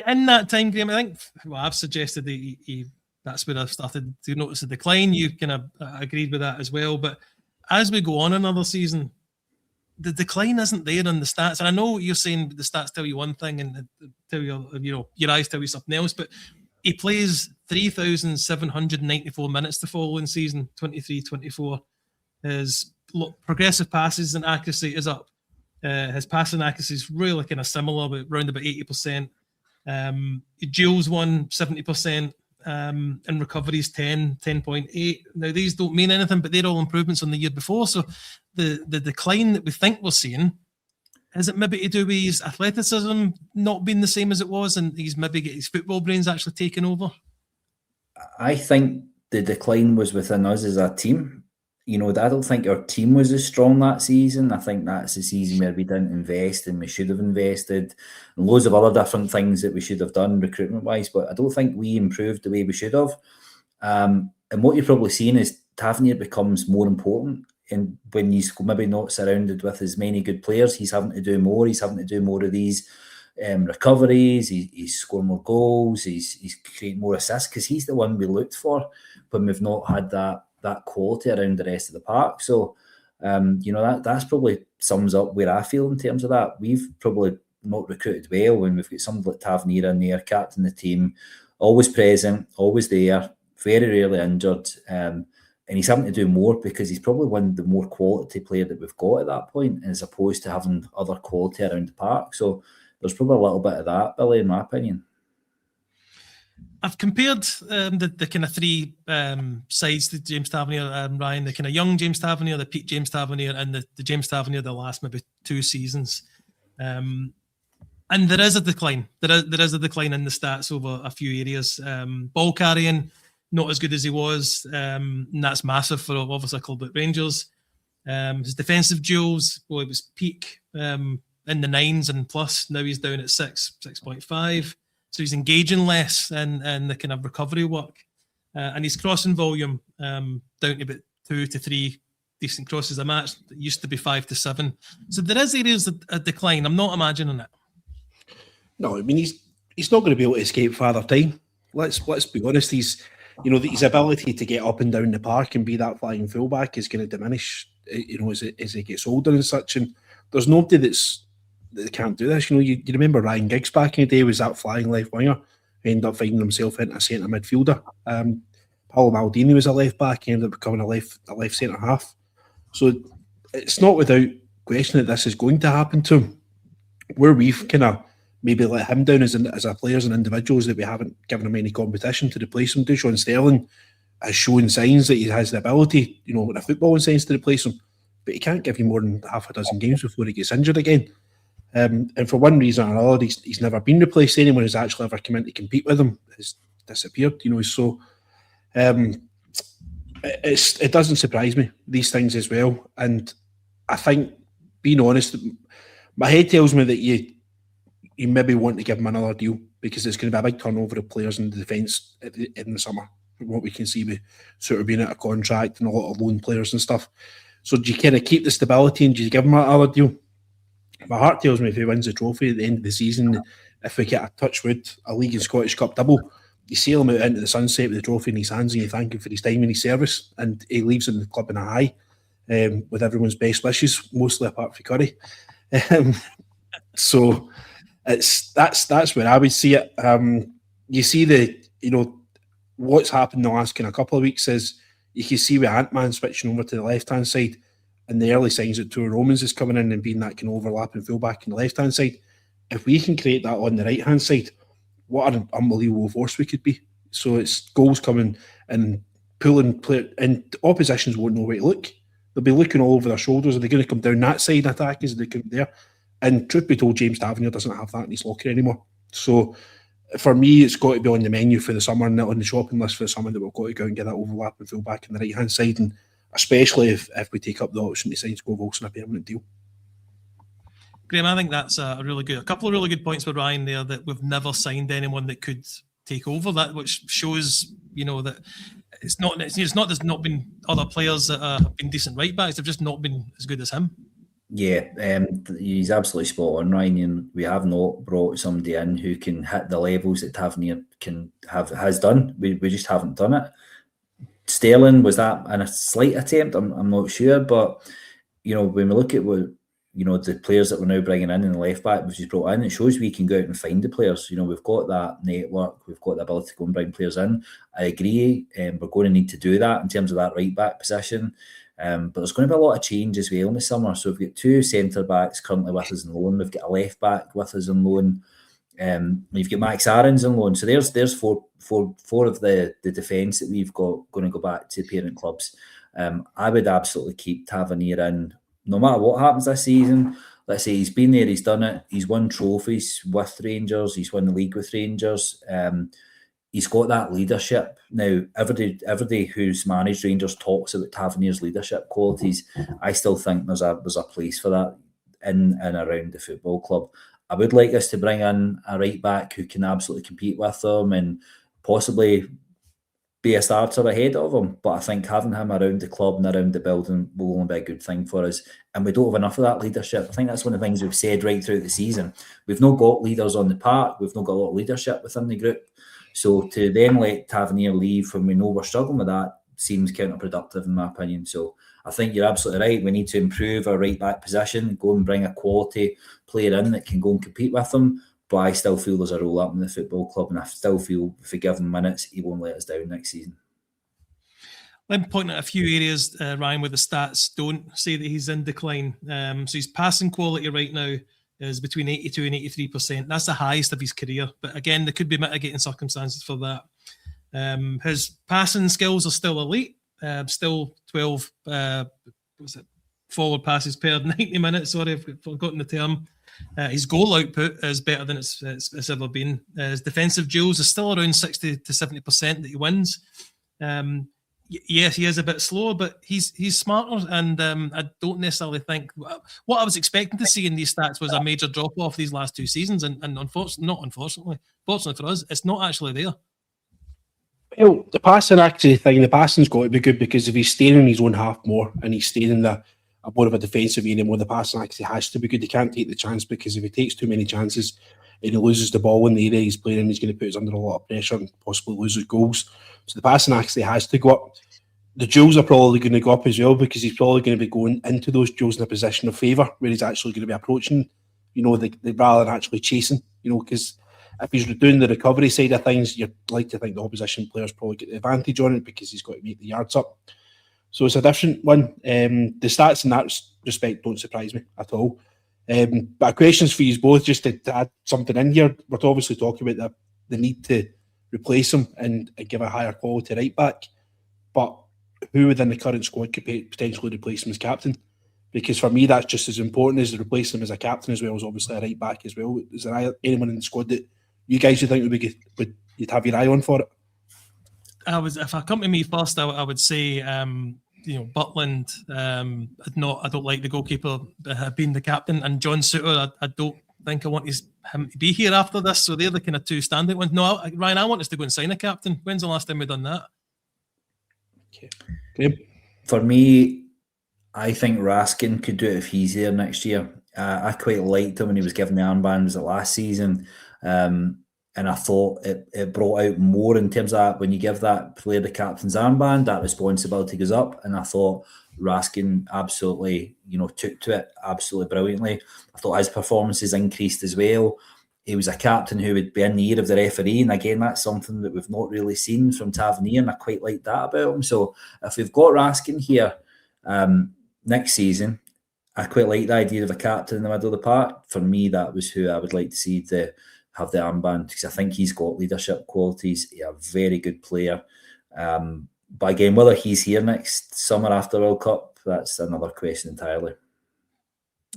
in that time, Graeme, I think I've suggested that that's where I've started to notice a decline. You kind of agreed with that as well. But as we go on another season, the decline isn't there in the stats. And I know you're saying the stats tell you one thing and tell you, your eyes tell you something else, but he plays 3,794 minutes the following season, 23-24. His progressive passes and accuracy is up. His passing accuracy is really kind of similar, but around about 80%. Duels won 70%. And recoveries 10.8. Now these don't mean anything, but they're all improvements on the year before. So the decline that we think we're seeing, is it maybe to do with his athleticism not being the same as it was, and he's maybe get his football brains actually taken over? I think the decline was within us as a team. I don't think our team was as strong that season. I think that's the season where we didn't invest, and we should have invested, and loads of other different things that we should have done recruitment-wise, but I don't think we improved the way we should have. And what you're probably seeing is Tavernier becomes more important, and when he's maybe not surrounded with as many good players, he's having to do more. He's having to do more of these recoveries. He's scoring more goals. He's creating more assists, because he's the one we looked for when we've not had that quality around the rest of the park. So, that's probably sums up where I feel in terms of that. We've probably not recruited well when we've got somebody like Tavernier in there, captain the team, always present, always there, very rarely injured. And he's having to do more because he's probably one of the more quality player that we've got at that point, as opposed to having other quality around the park. So there's probably a little bit of that, Billy, in my opinion. I've compared the kind of three sides to James Tavernier, Ryan, the kind of young James Tavernier, the peak James Tavernier, and the James Tavernier the last maybe 2 seasons. And there is a decline. There is a decline in the stats over a few areas. Ball carrying, not as good as he was, and that's massive for obviously a club like Rangers. His defensive duels, it was peak in the 9s and plus. Now he's down at 6.5. So he's engaging less in the kind of recovery work. And his crossing volume down to about 2 to 3 decent crosses a match. It used to be 5 to 7. So there is areas of a decline. I'm not imagining it. No, I mean, he's not going to be able to escape Father Time. Let's be honest. His ability to get up and down the park and be that flying fullback is going to diminish, as he gets older and such. And there's nobody that can't do this. You remember Ryan Giggs back in the day was that flying left winger. He ended up finding himself into a centre midfielder. Paolo Maldini was a left back. He ended up becoming a left centre half. So it's not without question that this is going to happen to him. Where we've kind of maybe let him down as a players and individuals, that we haven't given him any competition to replace him. Sean Sterling has shown signs that he has the ability, in a footballing sense, to replace him, but he can't give you more than half a dozen games before he gets injured again. And for one reason or another, he's never been replaced. Anyone who's actually ever come in to compete with him has disappeared. So it doesn't surprise me, these things as well. And I think, being honest, my head tells me that you maybe want to give him another deal, because there's going to be a big turnover of players in the defence in the summer, from what we can see with sort of being out of contract and a lot of loan players and stuff. So do you kind of keep the stability and do you give him another deal? My heart tells me if he wins the trophy at the end of the season, if we get a touchwood, a League and Scottish Cup double, you sail him out into the sunset with the trophy in his hands and you thank him for his time and his service, and he leaves in the club in a high, with everyone's best wishes, mostly apart from Curry. So that's where I would see it. You see what's happened in the last kind of couple of weeks is you can see with Ant-Man switching over to the left-hand side and the early signs that Tour Romans is coming in and being that kind of overlapping fullback on the left-hand side. If we can create that on the right-hand side, what an unbelievable force we could be. So it's goals coming and pulling player, and oppositions won't know where to look. They'll be looking all over their shoulders. Are they going to come down that side and attack us? Are they come there? And truth be told, James Tavernier doesn't have that in his locker anymore. So for me, it's got to be on the menu for the summer and on the shopping list for the summer that we've got to go and get that overlapping fullback on the right-hand side, and especially if we take up the option to sign Scott Wilson a permanent deal. Graeme, I think that's a couple of really good points with Ryan there, that we've never signed anyone that could take over that, which shows, that it's not there's not been other players that have been decent right backs, they've just not been as good as him. Yeah, he's absolutely spot on, Ryan. And we have not brought somebody in who can hit the levels that Tavernier has done. We just haven't done it. Sterling, was that in a slight attempt? I'm not sure, but when we look at what the players that we're now bringing in the left back we've just brought in, it shows we can go out and find the players. We've got that network, we've got the ability to go and bring players in. I agree, we're going to need to do that in terms of that right back position. But there's going to be a lot of change as well in the summer. So we've got 2 centre backs currently with us on loan. We've got a left back with us on loan. We've got Max Aarons on loan. So there's four of the defence that we've got going to go back to parent clubs. I would absolutely keep Tavernier in no matter what happens this season. Let's say he's been there, he's done it. He's won trophies with Rangers. He's won the league with Rangers. He's got that leadership. Now, everybody who's managed Rangers talks about Tavernier's leadership qualities. I still think there's a place for that in and around the football club. I would like us to bring in a right back who can absolutely compete with them and possibly be a starter ahead of him. But I think having him around the club and around the building will only be a good thing for us. And we don't have enough of that leadership. I think that's one of the things we've said right throughout the season. We've not got leaders on the park. We've not got a lot of leadership within the group. So to then let Tavernier leave when we know we're struggling with that seems counterproductive in my opinion. So I think you're absolutely right. We need to improve our right back position, go and bring a quality player in that can go and compete with them. But I still feel there's a role up in the football club, and I still feel if we give him minutes, he won't let us down next season. Let me point out a few areas, Ryan, where the stats don't say that he's in decline. So his passing quality right now is between 82 and 83%. That's the highest of his career. But again, there could be mitigating circumstances for that. His passing skills are still elite. Still 12 forward passes per 90 minutes. Sorry, I've forgotten the term. His goal output is better than it's ever been. His defensive duels are still around 60 to 70% that he wins. Yes, he is a bit slower, but he's smarter, and I don't necessarily think what I was expecting to see in these stats was a major drop off these last 2 seasons, and fortunately for us, it's not actually there. Well, the passing's got to be good, because if he's staying in his own half more and he's staying in a more of a defensive area, more the passing actually has to be good. He can't take the chance, because if he takes too many chances and he loses the ball in the area he's playing in, he's going to put us under a lot of pressure and possibly loses goals. So the passing actually has to go up. The duels are probably going to go up as well, because he's probably going to be going into those duels in a position of favour where he's actually going to be approaching, rather than actually chasing, because if he's doing the recovery side of things, you'd like to think the opposition players probably get the advantage on it, because he's got to make the yards up. So it's a different one. The stats in that respect don't surprise me at all. But questions for you both, just to add something in here. We're obviously talking about the need to replace him and give a higher quality right back. But who within the current squad could potentially replace him as captain? Because for me, that's just as important as replacing him as a captain, as well as obviously a right back as well. Is there anyone in the squad that you guys would think you'd have your eye on for it? If I come to me first, I would say Butland. I don't like the goalkeeper being the captain, and John Souttar. I don't think I want him to be here after this. So they're the kind of 2 standout ones. No, Ryan, I want us to go and sign a captain. When's the last time we've done that? Okay. Graeme? For me, I think Raskin could do it if he's there next year. I quite liked him when he was given the armband. Was it last season? And I thought it brought out more in terms of that. When you give that player the captain's armband, that responsibility goes up. And I thought Raskin absolutely, took to it absolutely brilliantly. I thought his performances increased as well. He was a captain who would be in the ear of the referee. And again, that's something that we've not really seen from Tavernier, and I quite like that about him. So if we've got Raskin here next season, I quite like the idea of a captain in the middle of the park. For me, that was who I would like to see have the armband, because I think he's got leadership qualities. He's a very good player. But again, whether he's here next summer after World Cup, that's another question entirely.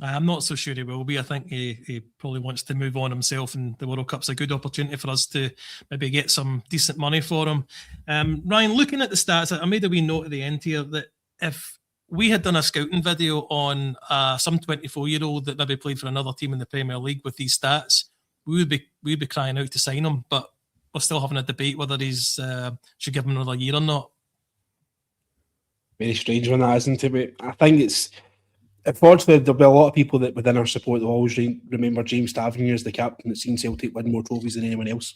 I'm not so sure he will be. I think he probably wants to move on himself, and the World Cup's a good opportunity for us to maybe get some decent money for him. Ryan, looking at the stats, I made a wee note at the end here that if we had done a scouting video on some 24-year-old that maybe played for another team in the Premier League with these stats, we'd be crying out to sign him, but we're still having a debate whether he's should give him another year or not. Very strange one, that, isn't it? I think it's, unfortunately, there'll be a lot of people that within our support will always remember James Tavernier as the captain that's seen Celtic win more trophies than anyone else,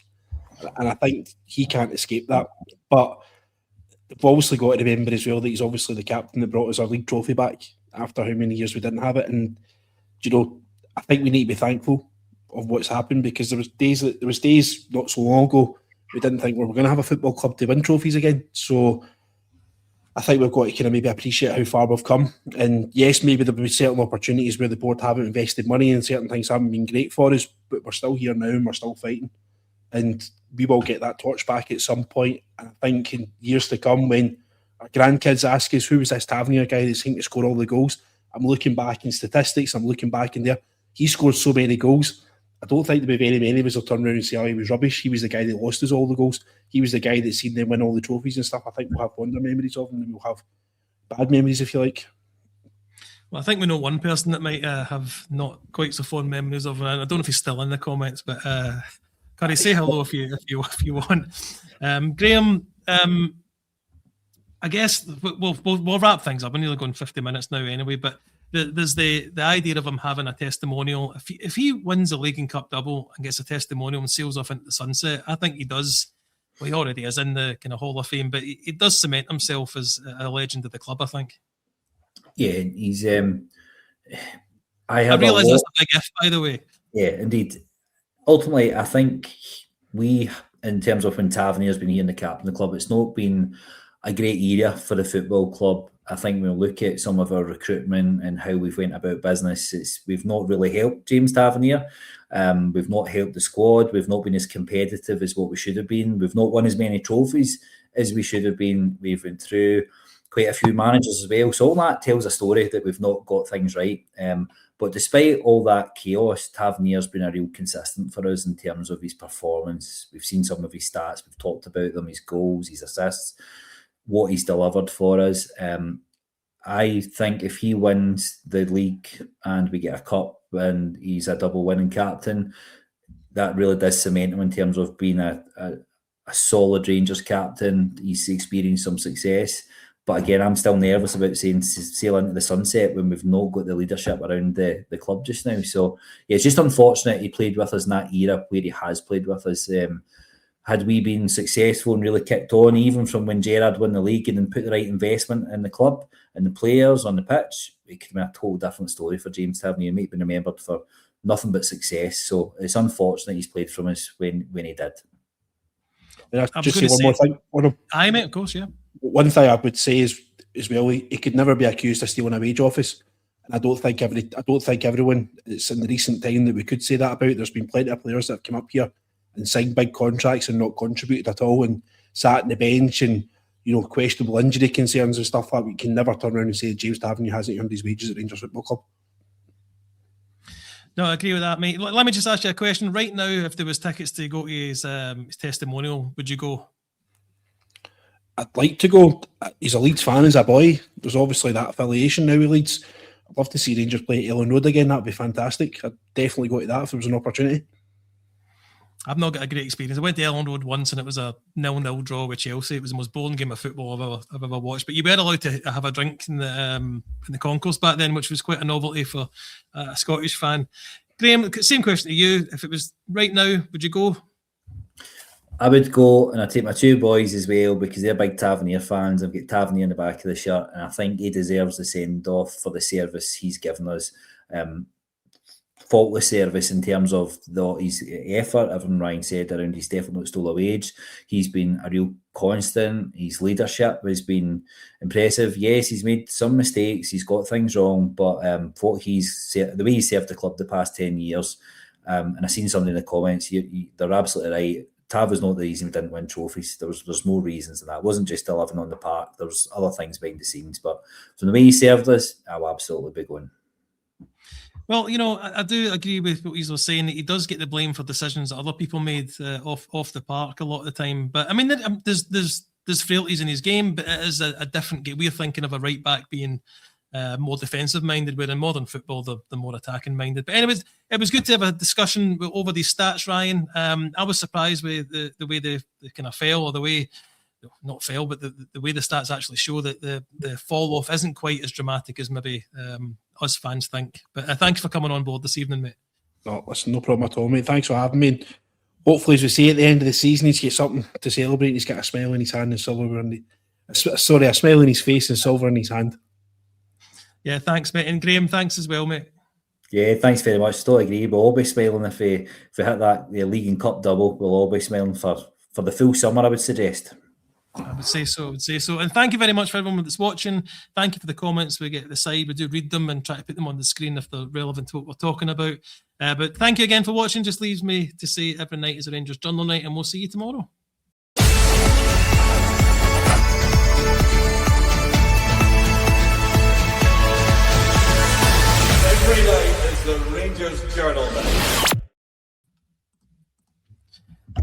and I think he can't escape that. But we've obviously got to remember as well that he's obviously the captain that brought us our league trophy back after how many years we didn't have it. And I think we need to be thankful of what's happened, because there was days not so long ago we didn't think we were going to have a football club to win trophies again. So I think we've got to kind of maybe appreciate how far we've come. And yes, maybe there'll be certain opportunities where the board haven't invested money and certain things haven't been great for us, but we're still here now and we're still fighting. And we will get that torch back at some point. And I think in years to come, when our grandkids ask us, who was this Tavernier guy that seemed to score all the goals? I'm looking back in statistics, I'm looking back in there. He scored so many goals. I don't think there'll be very many of us will turn around and say, oh, he was rubbish. He was the guy that lost us all the goals. He was the guy that seen them win all the trophies and stuff. I think we'll have wonder memories of him, and we'll have bad memories, if you like. Well, I think we know one person that might have not quite so fond memories of him. I don't know if he's still in the comments, but can I say hello if you want? Graeme, I guess we'll wrap things up. We're nearly going 50 minutes now anyway, but there's the idea of him having a testimonial. If he wins the League and Cup double and gets a testimonial and sails off into the sunset, I think he does. Well, he already is in the kind of Hall of Fame, but he does cement himself as a legend of the club, I think. Yeah, he's. I realise that's a big if, by the way. Yeah, indeed. Ultimately, I think we, in terms of when Tavernier's been here in the captain of the club, it's not been a great era for the football club. I think when we look at some of our recruitment and how we've went about business, we've not really helped James Tavernier. We've not helped the squad. We've not been as competitive as what we should have been. We've not won as many trophies as we should have been. We've went through quite a few managers as well. So all that tells a story that we've not got things right. But despite all that chaos, Tavernier's been a real consistent for us in terms of his performance. We've seen some of his stats. We've talked about them, his goals, his assists, what he's delivered for us. I think if he wins the league and we get a cup and he's a double winning captain, that really does cement him in terms of being a solid Rangers captain. He's experienced some success. But again, I'm still nervous about saying sail into the sunset when we've not got the leadership around the club just now. So yeah, it's just unfortunate he played with us in that era where he has played with us. Had we been successful and really kicked on, even from when Gerrard won the league and then put the right investment in the club and the players on the pitch, it could be a total different story for James Tavernier. He might be remembered for nothing but success. So it's unfortunate he's played from us when he did. Just say one more thing. Aye, mate, of course, yeah. One thing I would say is as well, he could never be accused of stealing a wage office. And I don't think everyone, it's in the recent time that we could say that about. There's been plenty of players that have come up here and signed big contracts and not contributed at all and sat on the bench and, questionable injury concerns and stuff like that. We can never turn around and say James Tavernier hasn't earned his wages at Rangers Football Club. No, I agree with that, mate. Let me just ask you a question. Right now, if there was tickets to go to his testimonial, would you go? I'd like to go. He's a Leeds fan as a boy. There's obviously that affiliation now with Leeds. I'd love to see Rangers play at Ellen Road again. That'd be fantastic. I'd definitely go to that if there was an opportunity. I've not got a great experience. I went to Elland Road once and it was a 0-0 draw with Chelsea. It was the most boring game of football I've ever watched. But you were allowed to have a drink in the concourse back then, which was quite a novelty for a Scottish fan. Graeme, same question to you. If it was right now, would you go? I would go, and I take my two boys as well because they're big Tavernier fans. I've got Tavernier in the back of the shirt, and I think he deserves the send off for the service he's given us. Faultless service in terms of his effort. Everyone Ryan said around he's definitely not stole a wage. He's been a real constant. His leadership has been impressive. Yes, he's made some mistakes. He's got things wrong, but what the way he's served the club the past 10 years, and I've seen something in the comments. They're absolutely right. Tav was not the reason we didn't win trophies. There's more reasons than that. It wasn't just 11 on the park. There was other things behind the scenes. But from the way he served us, I'll absolutely be going. Well, I do agree with what he was saying, that he does get the blame for decisions that other people made off the park a lot of the time. But I mean, there's frailties in his game, but it is a different game. We're thinking of a right back being more defensive minded, where in modern football they're more attacking minded. But anyways, it was good to have a discussion over these stats, Ryan. I was surprised with the way they kind of fell, or the way. Not fail, but the way the stats actually show that the fall off isn't quite as dramatic as maybe us fans think. But thanks for coming on board this evening, mate. No, listen, no problem at all, mate. Thanks for having me. Hopefully, as we say at the end of the season, he's got something to celebrate. He's got a smile in his hand and silver a smile in his face and silver in his hand. Yeah, thanks, mate. And Graeme, thanks as well, mate. Yeah, thanks very much. Still agree. We'll all be smiling if we hit that league and cup double. We'll all be smiling for the full summer, I would suggest. I would say so. And thank you very much for everyone that's watching. Thank you for the comments we get at the side. We do read them and try to put them on the screen if they're relevant to what we're talking about. But thank you again for watching. Just leaves me to say every night is a Rangers Journal night, and we'll see you tomorrow. Every night is the Rangers Journal night.